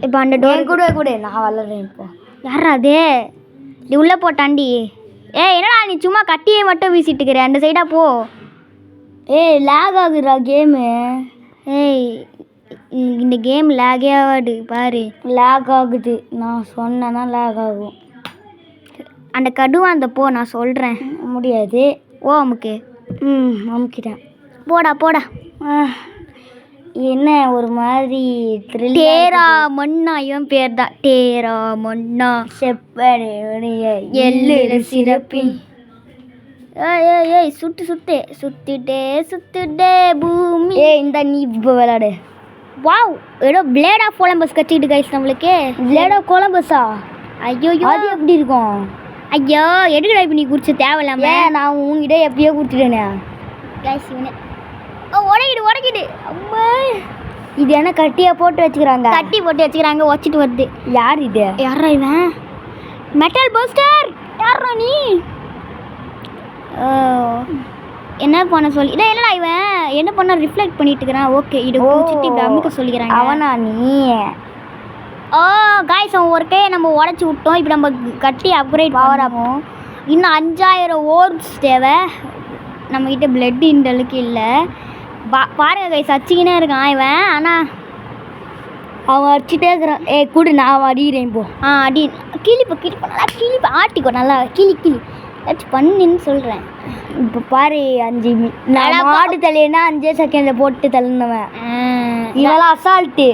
Speaker 1: இப்போ அந்த டோர் கூட நான் வளர்றேன். இப்போ யாரா அதே நீ உள்ளே போட்டாண்டி. என்னடா நீ சும்மா கட்டியை மட்டும் வீசிட்டு இருக்கிற அந்த சைடாக போ. லேக் ஆகுதுடா கேமு. இந்த கேம் லேகே ஆகாது பாரு. லேக் ஆகுது நான் சொன்னேன்னா லேக் ஆகும். அந்த கடுவாந்த போ நான் சொல்கிறேன். முடியாது. அமுக்கு. அமுக்கிட்டேன். போடா என்ன ஒரு மாதிரி டேரா மண்ணா இவன் பேர் தான் டேரா மண்ணா செப்பனுடைய எள்ளு சிறப்பி. ஏய் சுத்துட்டே பூமி. இந்த நீ இப்போ விளாடு. வாவ் ஏதோ பிளேட் ஆஃப் கொலம்பஸ் கட்டிக்கிட்டு கைஸ் நம்மளுக்கு. பிளேட் ஆஃப் கொலம்பஸா? ஐயோ அது எப்படி இருக்கும்? ஐயோ எடுக்கடா இப்போ நீ குடிச்ச தேவையில்லாம. நான் உங்ககிட்ட எப்பயோ குடிச்சிட்டேனே கைஸ். இவனே உடைக்கிடு அம்மா. இது என்ன கட்டியாக போட்டு வச்சுக்கிறாங்க வச்சுட்டு வருது. யார் இது? யாரா இவன்? மெட்டல் பஸ்டர் யாரா நீ? என்ன பண்ண சொல்லி என்னடா இவன் என்ன பண்ண ரிஃப்ளெக்ட் பண்ணிட்டு இருக்கிறான். ஓகே இது குடிச்சிட்டு இப்படி அமுக்க சொல்லிக்கிறாங்க. அவனா நீ? காய்ஸ் அவன் ஒரு கையை நம்ம உடச்சி விட்டோம். இப்போ நம்ம கட்டி அப்கிரேட் பவர் ஆகும். இன்னும் 5000 ஓர்ப்ஸ் தேவை. நம்மக்கிட்ட பிளட் இந்த அளவுக்கு இல்லை. பாருங்க கைஸ் அடிச்சிக்கினே இருக்கான் இவன். ஆனால் அவன் அடிச்சுட்டே இருக்கிறான். கூட நான் அடிக்கிறேன் இப்போ. அடி கிளிப்போ ஆட்டிக்கோ நல்லா கிளி ஏதாச்சும் பண்ணுன்னு சொல்கிறேன். இப்போ பாரு 5 மாடு தலையினா 5 செகண்டில் போட்டு தள்ளினவன். இதெல்லாம் அசால்ட்டு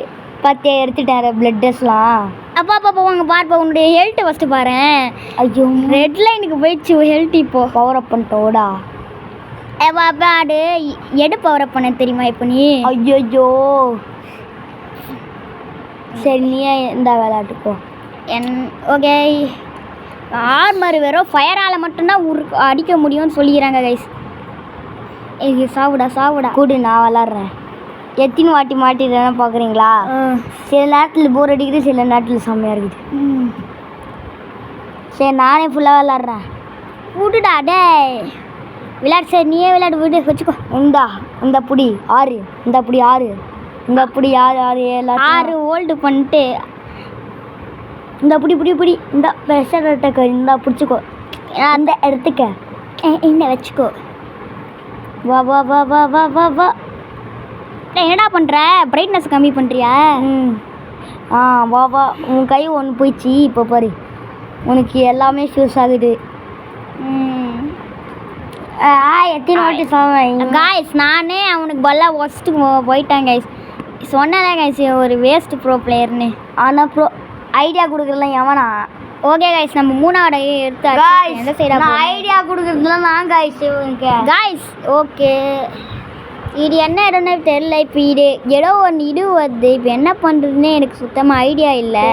Speaker 1: பார்த்து எடுத்துட்டேன் பிளட் டெஸ்ட்லாம். அப்பா வாங்க பாருப்பா உன்னுடைய ஹெல்த்தை ஃபஸ்ட்டு பாரு. ஐயோ ரெட் லைனுக்கு போயிடுச்சு ஹெல்த். இப்போ பவர் அப் பண்ணிட்டோடா. ஆடு எடு பவர் அப் பண்ண தெரியுமா இப்போ நீ? ஐயோ சரி நீயே இந்த விளையாட்டுக்கோ. ஓகே ஆர்மர் வெறும் ஃபயரால் மட்டும்தான் அடிக்க முடியும்னு சொல்லிக்கிறாங்க கைஸ். சாவுடா கூடு நான் விளாட்றேன். எத்தனை வாட்டி மாட்டிடுறேன்னா பார்க்குறீங்களா? சில நேரத்தில் போர் அடிக்குது, சில நேரத்தில் செம்மையாக இருக்குது. சரி நானே ஃபுல்லாக விளாட்றேன். விடுடா டே விளையாடு. சரி நீயே விளையாடு விடு வச்சுக்கோ. இந்த புடி 6 இந்த புடி 6 இந்த புடி 6 ஓல்டு பண்ணிட்டு இந்த புடி இந்த ப்ரெஷர் அட்டாக்கர் இந்த பிடிச்சிக்கோ. அந்த எடுத்துக்க என்ன வச்சுக்கோ. வா என்னடா பண்ணுற? பிரைட்னஸ் கம்மி பண்ணுறியா? வா உன் கை ஒன்று போயிடுச்சு. இப்போ பாரு உனக்கு எல்லாமே ஷூஸ் ஆகுது. எத்தனை வாட்டி சொல்லுவேன் காய்ஸ். நானே அவனுக்கு பல்லா ஒஸ்ட்டு போயிட்டேன் கைஸ். சொன்னேன் கைஸ் ஒரு வேஸ்ட் ப்ரோ பிளேயர்னு. ஆனால் ப்ரோ ஐடியா கொடுக்குறதுலாம் எவனா? ஓகே கைஸ் நம்ம 3வது எடுத்து எந்த சைடாக ஐடியா கொடுக்குறதுலாம் நான் கைஸ். ஓகே இது என்ன இடம்னே தெரியல. இப்போ ஏதோ ஒன்று வருது. இப்போ என்ன பண்ணுறதுன்னே எனக்கு சுத்தமாக ஐடியா இல்லை.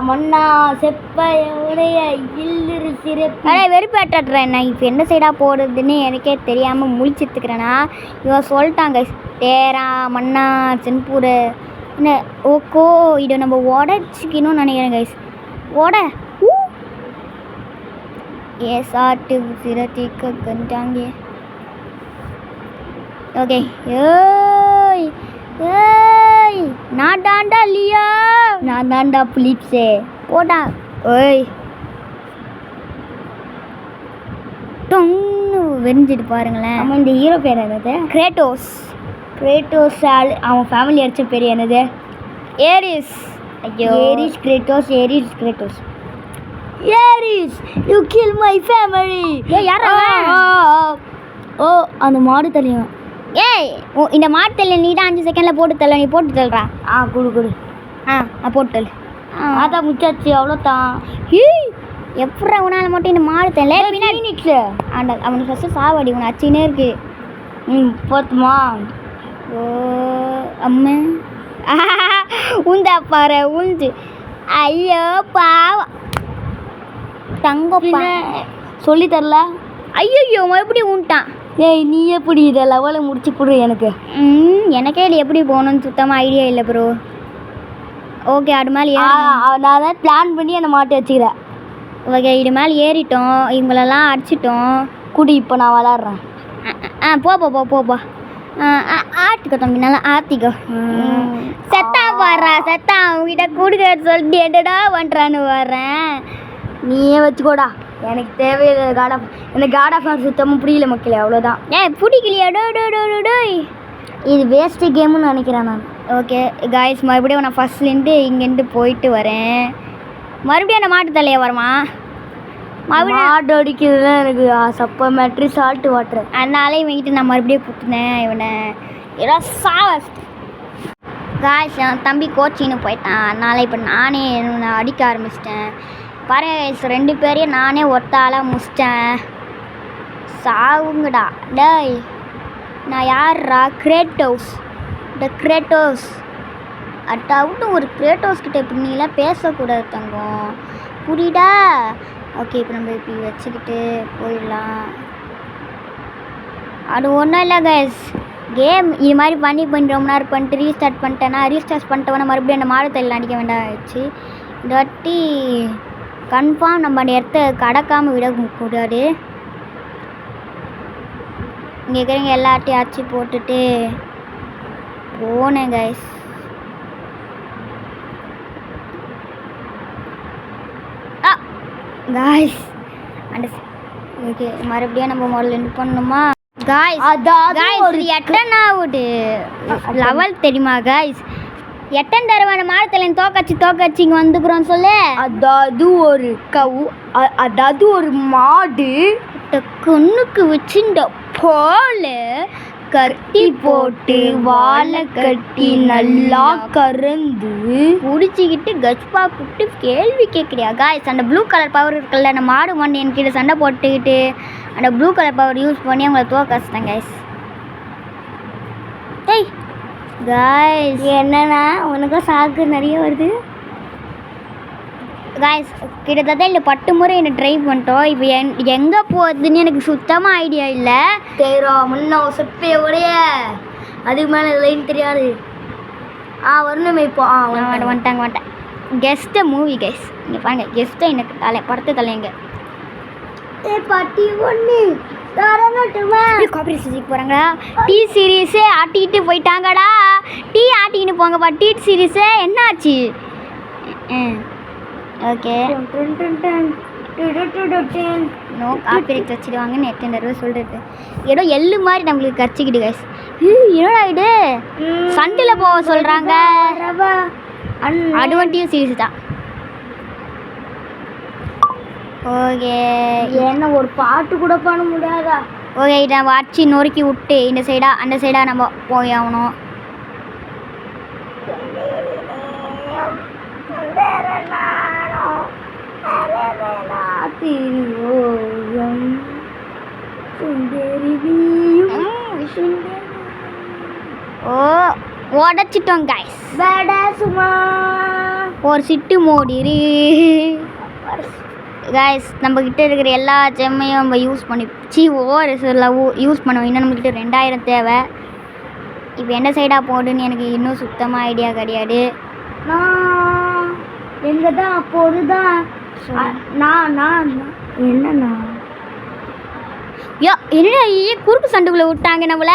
Speaker 1: மண்ணா செப்பையுடைய இல்லிரு சிறப்பு வெறுப்பேட்டுறேன். நான் இப்போ எந்த சைடாக போடுறதுன்னு எனக்கே தெரியாமல் முழிச்சிட்டுக்கிறேன்னா இவன் சொல்லிட்டாங்க தேரா மண்ணா சென்பூர் என்ன. ஓகோ இதை நம்ம உடச்சிக்கணும்னு நினைக்கிறேன் கைஸ். சாட்டு சிரத்திக்க கண்டாங்க. ஓகே நான் தாண்டா லியா. நான் தாண்டா பிலிப்ஸே போடா. டொன்னு வெறிஞ்சிட்டு பாருங்களேன். அவன் இந்த ஹீரோ பேர் என்னது? கிரேட்டோஸ். அவன் ஃபேமிலி அடித்த பேர் என்னது? ஏரிஸ். ஐயோ Ares Kratos. You kill my family. யாரா? அந்த மாடு தலையும் ஏய் இந்த மாட்டு தள்ளு நீ தான் 5 செகண்டில் போட்டு தள்ள, நீ போட்டு தள்ளுறா.
Speaker 2: குடு
Speaker 1: போட்டு தள்ளு.
Speaker 2: அதான் முச்சாச்சு, அவ்வளோதான்.
Speaker 1: ஏய் எப்படா உன்னால் மட்டும் இந்த மாடு தள்ள பின்னாடி அவனுக்கு ஃபஸ்ட்டு சாவடி உன அச்சினே இருக்கு.
Speaker 2: போத்துமா?
Speaker 1: ஓ அம்மா உந்தா பாரு உந்து. ஐயோ பாவம் தங்கப்பா
Speaker 2: சொல்லி தரல.
Speaker 1: ஐயோ மறுபடியும் உண்டான்.
Speaker 2: ஏய் நீ எப்படி இதை லெவலை முடிச்சு கொடு எனக்கு.
Speaker 1: எனக்கே இது எப்படி போகணுன்னு சுத்தமாக ஐடியா இல்லை ப்ரோ. ஓகே அது மேலே
Speaker 2: நான் தான் பிளான் பண்ணி அந்த மாட்டை வச்சுக்கிறேன்.
Speaker 1: ஓகே இது மேலே ஏறிட்டோம், இவங்களெல்லாம் அடிச்சிட்டோம்.
Speaker 2: குடி இப்போ நான் விளாட்றேன்.
Speaker 1: போப்பா ஆட்டிக்கோ தம்பி, நல்லா ஆத்திக்கோ. செத்தா பாடுறா செத்தா, அவங்ககிட்ட கொடுக்க சொல்லிட்டு என்னடா பண்ணுறான்னு வர்றேன்.
Speaker 2: நீயே வச்சுக்கோடா, எனக்கு தேவையில்லை எனக்கு காட் ஆஃப் வார் சுத்தமாக புரியல மக்களே, அவ்வளோதான்.
Speaker 1: பிடிக்கலையா?
Speaker 2: இது வேஸ்ட்டு கேமுன்னு நினைக்கிறேன் நான்.
Speaker 1: ஓகே காய்ஸ், மறுபடியும் நான் ஃபஸ்ட்லேருந்து இங்கேருந்து போயிட்டு வரேன். மறுபடியும் அந்த மாட்டு தலையை வரமா?
Speaker 2: மாடு அடிக்கிறதுல எனக்கு சப்ப மேட்ரு சால்ட்டு வாட்டர்.
Speaker 1: அதனால இவன்கிட்ட நான் மறுபடியும் கூப்பிட்டேன் இவனை ஏதோ சாவஸ். காய்ஸ் என் தம்பி கோச்சின்னு போயிட்டான், அதனால் இப்போ நானே நான் அடிக்க ஆரம்பிச்சிட்டேன். பாருங்க காய்ஸ், 2 பேரையும் நானே ஒத்தால முடிச்சிட்டேன். சாவுங்கடா டேய். நான் யார்ரா? Kratos, Kratos. அட்டாவுட்டு ஒரு கிரேட்டோஸ் கிட்ட இப்படி நீலாம் பேசக்கூடாது தங்கம், புரியுதா? ஓகே இப்போ நம்ம இப்படி வச்சுக்கிட்டு போயிடலாம். அது ஒன்றும் இல்லை கைஸ், கேம் இது மாதிரி பண்ணி ரொம்ப நேரம் பண்ணிட்டு ரீஸ்டார்ட் பண்ணிட்டேன்னா மறுபடியும் அந்த மாடு தள்ளி அடிக்க வேண்டாம் ஆயிடுச்சு. இந்த வாட்டி கன்ஃபார்ம் நம்ம அந்த இடத்த கடக்காமல் விடக்கூடாது. இங்கே இருக்கிறவங்க எல்லாத்தையும் அடிச்சு போட்டுட்டு போனேன் கைஸ். காய்ஸ் அந்த ஓகே மறுபடியும் நம்ம முதல்ல என்ன பண்ணணுமா காய்ஸ்? ஒரு எட்டனாவது லெவல் தெரியுமா காய்ஸ்? எட்டன் தடவை மாடத்தில் தோக்கச்சி இங்கே வந்துக்கிறோன்னு சொல்லு.
Speaker 2: அதாவது ஒரு மாடு
Speaker 1: கண்ணுக்கு வச்சுட்ட போல கட்டி போட்டு வாழை கட்டி நல்லா கறந்து குடிச்சிக்கிட்டு கச்பா கூப்பிட்டு கேள்வி கேட்குறியா காய்ஸ்? அந்த ப்ளூ கலர் பவர் இருக்குல்ல, அந்த மாடு மண்ணு என்கிட்ட சண்டை போட்டுக்கிட்டு அந்த ப்ளூ கலர் பவர் யூஸ் பண்ணி அவங்கள தோக்கச்சிட்டேன் காய்ஸ். டேய் காய்ஸ்
Speaker 2: என்னன்னா உனக்கு சாக்கு நிறைய வருது
Speaker 1: காய்ஸ். கிட்டத்தட்ட இல்லை 10 முறை என்னை ட்ரை பண்ணிட்டோம். இப்போ எங்கே போகுதுன்னு எனக்கு சுத்தமாக ஐடியா இல்லை.
Speaker 2: தெரியும் முன்ன செப்பே உடைய அதுக்கு மேலே லைன் தெரியாது. வரணுமே இப்போ.
Speaker 1: வந்துட்டாங்க. கெஸ்ட்டை மூவி கைஸ், இங்கே பாருங்க கெஸ்ட்டை எனக்கு படத்தை தலைங்க.
Speaker 2: பாட்டி ஒன்று
Speaker 1: காப்பி சீரிஸ் போகிறாங்களா? டி சீரீஸே ஆட்டிக்கிட்டு போயிட்டாங்கடா. டீ ஆட்டிக்கிட்டு போங்கப்பா. டி சீரீஸே என்னாச்சு? ஓகே நோ காப்பிரைட் வச்சுடுவாங்கன்னு எத்தனை தடவை சொல்கிறது. ஏதோ எள்ளு மாதிரி நம்மளுக்கு கச்சிக்கிட்டு கைஸ். என்னடா இது சண்டில் போக சொல்கிறாங்க. அதுவண்டியும் சீரிஸ் தான். ஓகே
Speaker 2: என்ன ஒரு பாட்டு கூட பண்ண முடியாதா?
Speaker 1: ஓகே இதை நம்ம அடிச்சு நொறுக்கி விட்டு இந்த சைடாக அந்த சைடாக நம்ம போய் ஆகணும். உடச்சிட்டோம் கைஸ். ஒரு சிட்டு மோடிரு கைஸ். நம்மக்கிட்ட இருக்கிற எல்லா ஜெம்மையும் நம்ம யூஸ் பண்ணி யூஸ் பண்ணுவோம். இன்னும் நம்மக்கிட்ட 2000 தேவை. இப்போ எந்த சைடாக போடுன்னு எனக்கு இன்னும் சுத்தமாக ஐடியா கிடையாது.
Speaker 2: நான் எங்கே தான் அப்போது தான் என்னண்ணா
Speaker 1: என்னடா குறுக்கு சண்டுக்குள்ளே விட்டாங்க நம்மள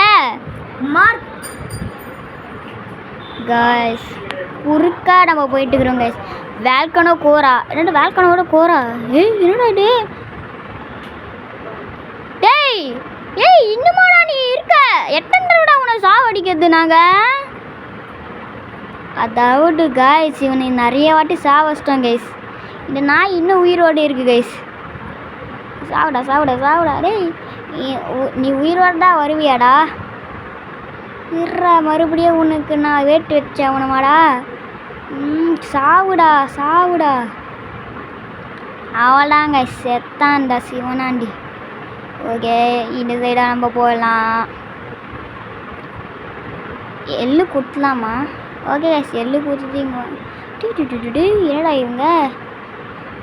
Speaker 1: கைஸ். குறுக்கா நம்ம போயிட்டு இருக்கிறோம் கைஸ். வேல்கனோ கோரா என்னடா? வேல்கனோட கோரா? என்னடா இது? டேய் இன்னுமாடா நீ இருக்க? எத்தனை தடவை உன்னை சாவடிக்கிறது நாங்கள்? அதாவது கைஸ் இவனை நிறைய வாட்டி சாவச்சிட்டோம் கைஸ். இந்த நாய் இன்னும் உயிரோடு இருக்குது கைஸ். சாவுடா. டேய் நீ உயிரோடு தான் வருவியாடா? இருறா மறுபடியும் உனக்கு நான் வேட்டு வச்சேன் அவனமாடா. சாவுடா சாவுடா. அவளாங்க செத்தான்டா சிவனாண்டி. ஓகே இந்த சைடாக நம்ம போயிடலாம். எள்ளு குத்தலாமா? ஓகே கைஸ் எள்ளு குத்துட்டீங்க. என்னடா இவங்க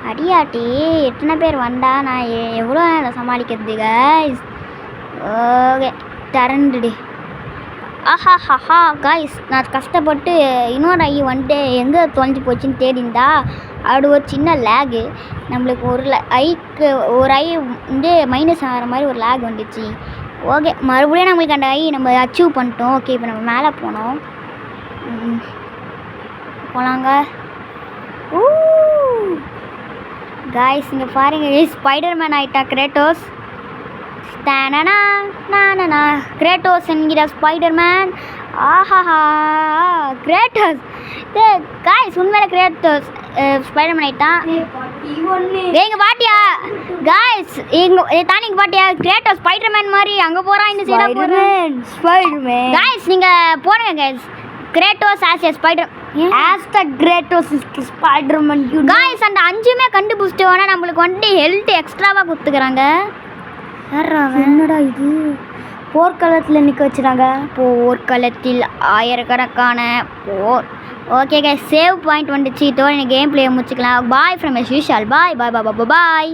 Speaker 1: அடியாட்டி எத்தனை பேர் வந்தா நான் எவ்வளோ நேரம் சமாளிக்கிறது கைஸ். ஓகே திரண்டுடி. ஆஹா ஹஹா கைஸ் நான் கஷ்டப்பட்டு இன்னொரு ஐ வந்துட்டு எங்கே தொலைஞ்சி போச்சுன்னு தேடிந்தா அது ஒரு சின்ன லேகு. நம்மளுக்கு ஒரு ஐ வந்து மைனஸ் ஆகிற மாதிரி ஒரு லேக் வந்துச்சு. ஓகே மறுபடியும் நம்மளுக்கு அந்த ஐ நம்ம அச்சீவ் பண்ணிட்டோம். ஓகே இப்போ நம்ம மேலே போனோம் போகலாங்க. காய்ஸ் இங்கே பாருங்க ஸ்பைடர்மேன் ஆகிட்டா கிரேட்டோஸ். தானனா நானா கிரேட்டோஸ் என்கிற ஸ்பைடர்மேன். ஆஹாஹா கிரேட்டோஸ். காய்ஸ் உண்மையில கிரேட்டோஸ் ஸ்பைடர்மேன் ஆகிட்டான். எங்க பாட்டியா காய்ஸ் எங்க தானே எங்கள் பாட்டியா கிரேட்டோஸ் ஸ்பைடர்மேன் மாதிரி அங்கே போகிறான் இந்த சைடாக போகிறேன்.
Speaker 2: ஸ்பைடர்மேன்
Speaker 1: காய்ஸ் நீங்கள் போடுங்க guys Kratos as a spider
Speaker 2: Kratos Spiderman.
Speaker 1: Guys அந்த 5மே கண்டுபிடிச்சிட்டு வேணால் நம்மளுக்கு வந்துட்டு ஹெல்த் எக்ஸ்ட்ராவாக கொடுத்துக்கிறாங்க.
Speaker 2: என்னடா இது போர்க்களத்தில் நிற்க வச்சுறாங்க.
Speaker 1: போர்க்களத்தில் ஆயிரக்கணக்கான போர். ஓகே கைஸ் சேவ் பாயிண்ட் வந்துச்சு. இதோட கேம் பிளே முடிச்சுக்கலாம். Bye from as usual. Bye bye bye bye bye.